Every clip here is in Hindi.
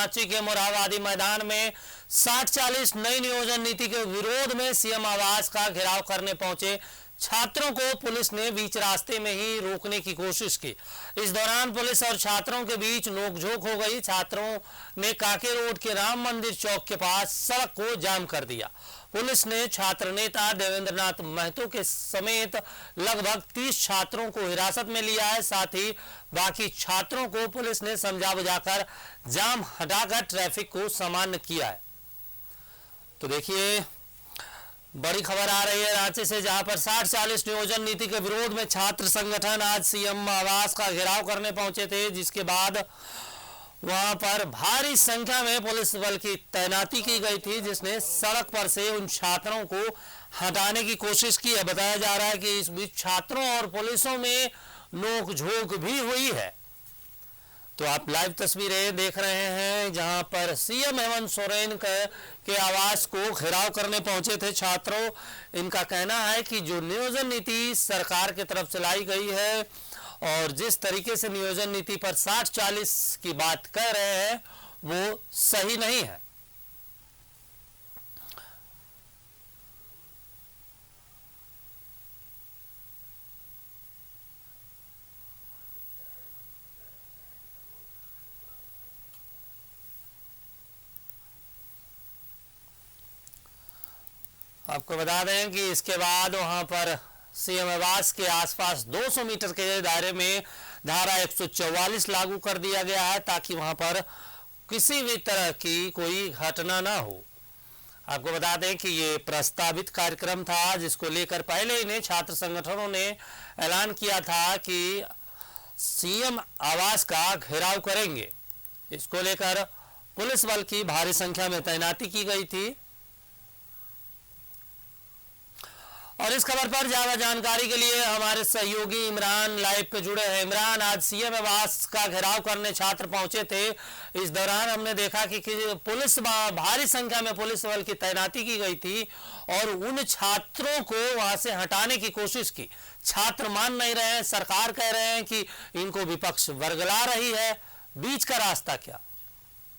रांची के मोरहाबादी मैदान में 60-40 नई नियोजन नीति के विरोध में सीएम आवास का घेराव करने पहुंचे छात्रों को पुलिस ने बीच रास्ते में ही रोकने की कोशिश की। इस दौरान पुलिस और छात्रों के बीच नोकझोंक हो गई। छात्रों ने काके रोड के राम मंदिर चौक के पास सड़क को जाम कर दिया। पुलिस ने छात्र नेता देवेंद्र नाथ महतो के समेत लगभग 30 छात्रों को हिरासत में लिया है। साथ ही बाकी छात्रों को पुलिस ने समझा बुझाकर जाम हटाकर ट्रैफिक को सामान्य किया है। तो देखिए, बड़ी खबर आ रही है रांची से, जहां पर 60-40 नियोजन नीति के विरोध में छात्र संगठन आज सीएम आवास का घेराव करने पहुंचे थे, जिसके बाद वहां पर भारी संख्या में पुलिस बल की तैनाती की गई थी, जिसने सड़क पर से उन छात्रों को हटाने की कोशिश की है। बताया जा रहा है कि इस बीच छात्रों और पुलिसों में नोकझोंक भी हुई है। तो आप लाइव तस्वीरें देख रहे हैं, जहां पर सीएम हेमंत सोरेन के आवास को घेराव करने पहुंचे थे छात्रों। इनका कहना है कि जो नियोजन नीति सरकार की तरफ से लाई गई है और जिस तरीके से नियोजन नीति पर 60-40 की बात कर रहे हैं वो सही नहीं है। आपको बता दें कि इसके बाद वहां पर सीएम आवास के आसपास 200 मीटर के दायरे में धारा 144 लागू कर दिया गया है, ताकि वहां पर किसी भी तरह की कोई घटना ना हो। आपको बता दें कि ये प्रस्तावित कार्यक्रम था, जिसको लेकर पहले इन्हें छात्र संगठनों ने ऐलान किया था कि सीएम आवास का घेराव करेंगे। इसको लेकर पुलिस बल की भारी संख्या में तैनाती की गई थी। और इस खबर पर ज्यादा जानकारी के लिए हमारे सहयोगी इमरान लाइव पे जुड़े हैं। इमरान, आज सीएम आवास का घेराव करने छात्र पहुंचे थे। इस दौरान हमने देखा कि पुलिस भारी संख्या में पुलिस बल की तैनाती की गई थी और उन छात्रों को वहां से हटाने की कोशिश की। छात्र मान नहीं रहे हैं, सरकार कह रहे हैं कि इनको विपक्ष वर्गला रही है। बीच का रास्ता क्या?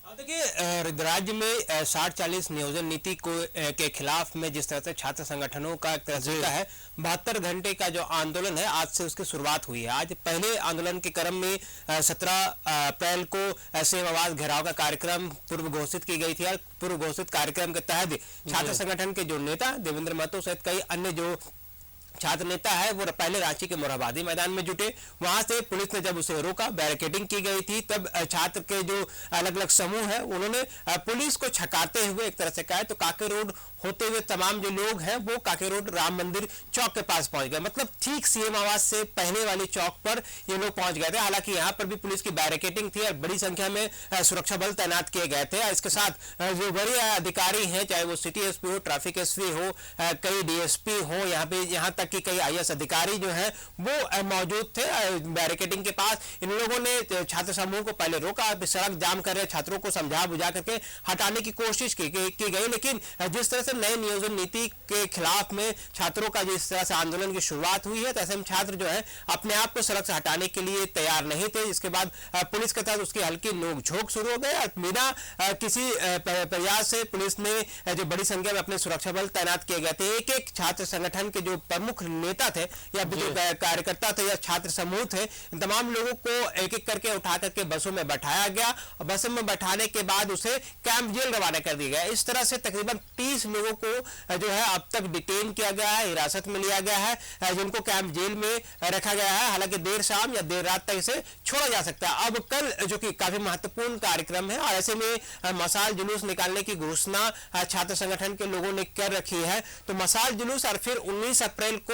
देखिए, राज्य में 60-40 नियोजन नीति को के खिलाफ में जिस तरह से छात्र संगठनों का एक तरह से है 72 घंटे का जो आंदोलन है, आज से उसकी शुरुआत हुई है। आज पहले आंदोलन के क्रम में 17 अप्रैल को सीएम आवास घेराव का कार्यक्रम पूर्व घोषित की गई थी और पूर्व घोषित कार्यक्रम के तहत छात्र संगठन के जो नेता देवेंद्र महतो सहित कई अन्य जो छात्र नेता है वो पहले रांची के मोरहाबादी मैदान में जुटे। वहां से पुलिस ने जब उसे रोका, बैरिकेडिंग की गई थी, तब छात्र के जो अलग अलग समूह है उन्होंने पुलिस को छकाते हुए एक तरह से कहा तो काके रोड होते हुए तमाम जो लोग हैं वो काके रोड राम मंदिर चौक के पास पहुंच गए। मतलब ठीक सीएम आवास से पहले वाली चौक पर ये लोग पहुंच गए थे। हालांकि यहाँ पर भी पुलिस की बैरिकेडिंग थी और बड़ी संख्या में सुरक्षा बल तैनात किए गए थे। इसके साथ जो बड़े अधिकारी हैं, चाहे वो सिटी एसपी हो, ट्रैफिक एसपी हो, कई डीएसपी हो, यहाँ तक कि कई आईएएस अधिकारी जो हैं वो मौजूद थे बैरिकेडिंग के पास। इन लोगों ने छात्र समूह को पहले रोका, सड़क जाम कर रहे छात्रों को समझा बुझा करके हटाने की कोशिश की गई। लेकिन जिस तरह से नए नियोजन नीति के खिलाफ में छात्रों का जिस तरह से आंदोलन की शुरुआत हुई है, ऐसे में छात्र जो है अपने आप को सड़क से हटाने के लिए तैयार नहीं थे। इसके बाद पुलिस के तहत उसकी हल्की नोकझोंक शुरू हो गई। बिना किसी प्रयास से पुलिस ने जो बड़ी संख्या में अपने सुरक्षा बल तैनात किए गए थे। एक छात्र संगठन के जो प्रमुख नेता थे या कार्यकर्ता थे या छात्र समूह थे, तमाम लोगों को एक एक करके उठा करके बसों में बैठाया गया। बसों में बैठाने के बाद उसे कैंप जेल रवाना कर दिया गया। इस तरह से तकरीबन 30 लोगों को जो है अब तक डिटेन किया गया है, हिरासत में लिया गया है, जिनको कैंप जेल में रखा गया है। हालांकि देर शाम या देर रात तक इसे छोड़ा जा सकता है। अब कल जो कि काफी महत्वपूर्ण कार्यक्रम है और ऐसे में मशाल जुलूस निकालने की घोषणा छात्र संगठन के लोगों ने कर रखी है। तो मशाल जुलूस और फिर 19 अप्रैल को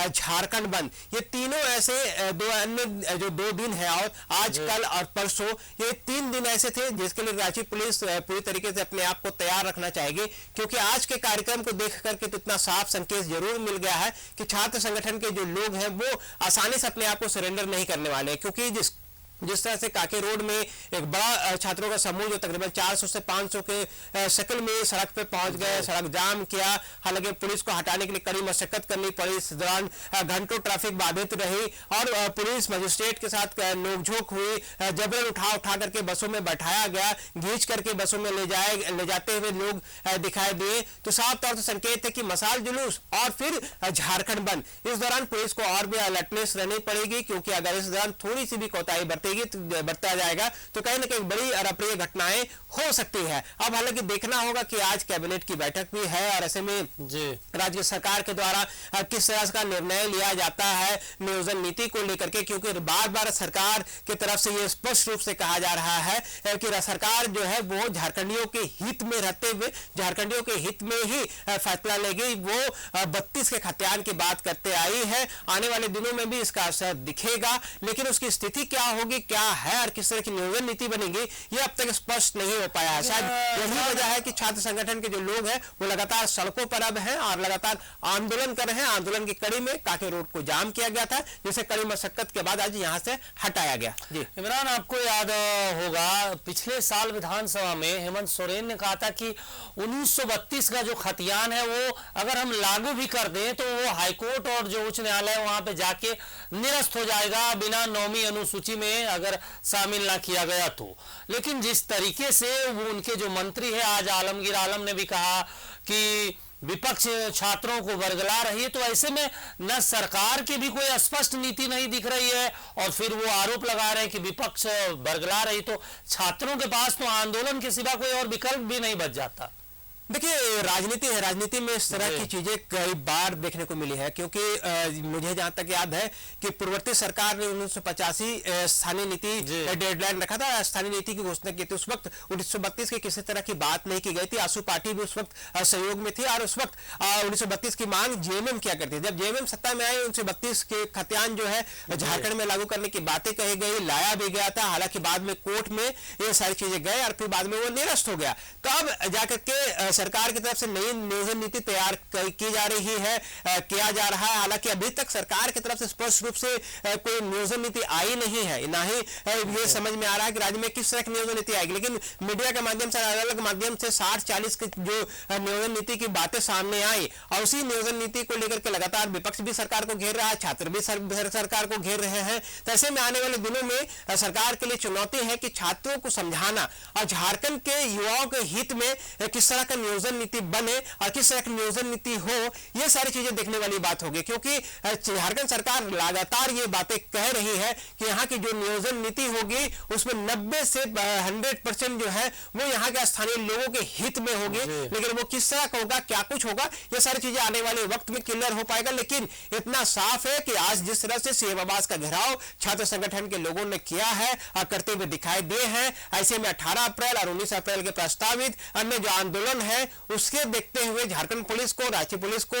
झारखंड बंद, ये तीनों ऐसे दो अन्य जो 2 दिन है और आज कल और परसों, ये 3 दिन ऐसे थे जिसके लिए रांची पुलिस पूरी तरीके से अपने आप को तैयार रखना चाहेगी। क्योंकि आज के कार्यक्रम को देख करके तो इतना साफ संकेत जरूर मिल गया है कि छात्र संगठन के जो लोग हैं वो आसानी से अपने आप को सरेंडर नहीं करने वाले, क्योंकि जिस तरह से काके रोड में एक बड़ा छात्रों का समूह जो तकरीबन 400 से 500 के शक्ल में सड़क पे पहुंच गए, सड़क जाम किया। हालांकि पुलिस को हटाने के लिए कड़ी मशक्कत करनी पड़ी। इस दौरान घंटों ट्रैफिक बाधित रही और पुलिस मजिस्ट्रेट के साथ नोकझोंक हुई। जबरन उठा करके बसों में बैठाया गया, घींच करके बसों में ले जाते हुए लोग दिखाई दिए। तो साफ तौर से संकेत है कि मसाल जुलूस और फिर झारखंड बंद। इस दौरान पुलिस को और भी अलर्टनेस रहनी पड़ेगी, क्योंकि अगर इस दौरान थोड़ी सी भी कोताही बरता जाएगा तो कहीं ना कहीं बड़ी और अप्रिय घटनाएं हो सकती है। अब हालांकि देखना होगा कि आज कैबिनेट की बैठक भी है और ऐसे में राज्य सरकार के द्वारा किस तरह का निर्णय लिया जाता है नियोजन नीति को लेकर के, क्योंकि बार बार सरकार की तरफ से यह स्पष्ट रूप से कहा जा रहा है कि सरकार जो है वो झारखंडियों के हित में रहते हुए झारखंडियों के हित में ही फैसला लेगी। वो 32 के खतियान की बात करते आई है। आने वाले दिनों में भी इसका असर दिखेगा, लेकिन उसकी स्थिति क्या होगी, क्या है और किस तरह की नियोजन नीति बनेगी, ये अब तक स्पष्ट नहीं हो पाया है। शायद यही वजह है कि छात्र संगठन के जो लोग हैं वो लगातार सड़कों पर अब हैं और लगातार आंदोलन कर रहे हैं। आंदोलन की कड़ी में काके रोड को जाम किया गया था, जिसे कड़ी मशक्कत के बाद आज यहां से हटाया गया। जी इमरान, आपको याद होगा पिछले साल विधानसभा में हेमंत सोरेन ने कहा था कि 1932 का जो खतियान है वो अगर हम लागू भी कर दें तो वो हाईकोर्ट और जो उच्च न्यायालय वहां पे जाके निरस्त हो जाएगा, बिना 9वीं अनुसूची में अगर शामिल ना किया गया तो। लेकिन जिस तरीके से वो उनके जो मंत्री है आज आलमगीर आलम ने भी कहा कि विपक्ष छात्रों को बरगला रही है, तो ऐसे में न सरकार की भी कोई स्पष्ट नीति नहीं दिख रही है और फिर वो आरोप लगा रहे हैं कि विपक्ष बरगला रही, तो छात्रों के पास तो आंदोलन के सिवा कोई और विकल्प भी नहीं बच जाता। देखिए, राजनीति है, राजनीति में इस तरह की चीजें कई बार देखने को मिली है, क्योंकि मुझे जहां तक याद है कि पूर्ववर्ती सरकार ने 1985 स्थानीय नीति डेडलाइन रखा था, स्थानीय नीति की घोषणा की थी। उस वक्त 1932 की किसी तरह की बात नहीं की गई थी। आसू पार्टी भी उस वक्त सहयोग में थी और उस वक्त 1932 की मांग जेएमएम किया करती थी। जब जेएमएम सत्ता में आई 1932 के खतियान जो है झारखंड में लागू करने की बातें कही गई, लाया भी गया था। हालांकि बाद में कोर्ट में ये सारी चीजें गए और फिर बाद में वो निरस्त हो गया। तो अब जाकर के सरकार की तरफ से नई नियोजन नीति तैयार की जा रही है, किया जा रहा है। हालांकि अभी तक सरकार की तरफ से स्पष्ट रूप से कोई नियोजन नीति आई नहीं है, ना ही ये समझ में आ रहा है कि राज्य में किस तरह की नियोजन नीति आएगी। लेकिन मीडिया के माध्यम से, अलग अलग माध्यम से 60-40 की जो नियोजन नीति की बातें सामने आई और उसी नियोजन नीति को लेकर के लगातार विपक्ष भी सरकार को घेर रहा है, छात्र भी सरकार को घेर रहे हैं। तो ऐसे में आने वाले दिनों में सरकार के लिए चुनौती है कि छात्रों को समझाना और झारखंड के युवाओं के हित में किस तरह का नियोजन नीति बने और किस तरह की नियोजन नीति हो, ये सारी चीजें देखने वाली बात होगी। क्योंकि झारखंड सरकार लगातार ये बातें कह रही है कि यहाँ की जो नियोजन नीति होगी उसमें 90 से 100% जो है वो यहाँ के स्थानीय लोगों के हित में होगी। लेकिन वो किस तरह का होगा, क्या कुछ होगा, ये सारी चीजें आने वाले वक्त में क्लियर हो पाएगा। लेकिन इतना साफ है कि आज जिस तरह से सीएम आवास का घेराव छात्र संगठन के लोगों ने किया है और करते हुए दिखाई दिए हैं, ऐसे में 18 अप्रैल और 19 अप्रैल के प्रस्तावित अन्य जो आंदोलन है उसके देखते हुए झारखंड पुलिस को, राज्य पुलिस को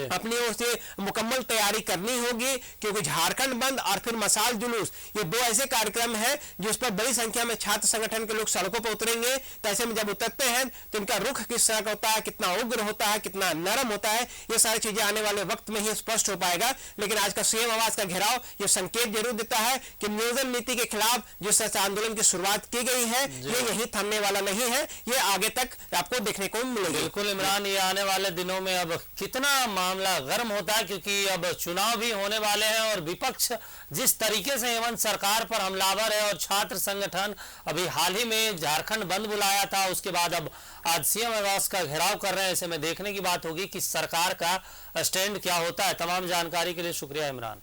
अपनी ओर से मुकम्मल तैयारी करनी होगी। क्योंकि झारखंड बंद और फिर मसाल जुलूस, ये दो ऐसे कार्यक्रम हैं जिस पर बड़ी संख्या में छात्र संगठन के लोग सड़कों पर उतरेंगे। तो ऐसे में जब उतरते हैं तो इनका रुख किस तरह का होता है, कितना उग्र होता है, कितना नरम होता है, ये सारी चीजें आने वाले वक्त में ही स्पष्ट हो पाएगा। लेकिन आज का सीएम आवास का घेराव ये संकेत जरूर देता है कि नियोजन नीति के खिलाफ जिस तरह से आंदोलन की शुरुआत की गई है ये यही थमने वाला नहीं है, ये आगे तक आपको देखने को मिलेगा। बिल्कुल इमरान, ये आने वाले दिनों में अब कितना मामला गर्म होता है, क्योंकि अब चुनाव भी होने वाले हैं और विपक्ष जिस तरीके से हेमंत सरकार पर हमलावर है और छात्र संगठन अभी हाल ही में झारखंड बंद बुलाया था, उसके बाद अब आज सीएम आवास का घेराव कर रहे हैं। ऐसे में देखने की बात होगी कि सरकार का स्टैंड क्या होता है। तमाम जानकारी के लिए शुक्रिया Imran.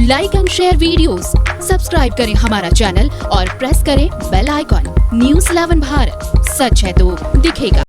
Like and share videos, subscribe करें हमारा चैनल और प्रेस करें बेल आइकॉन। न्यूज़ 11 भारत, सच है तो दिखेगा।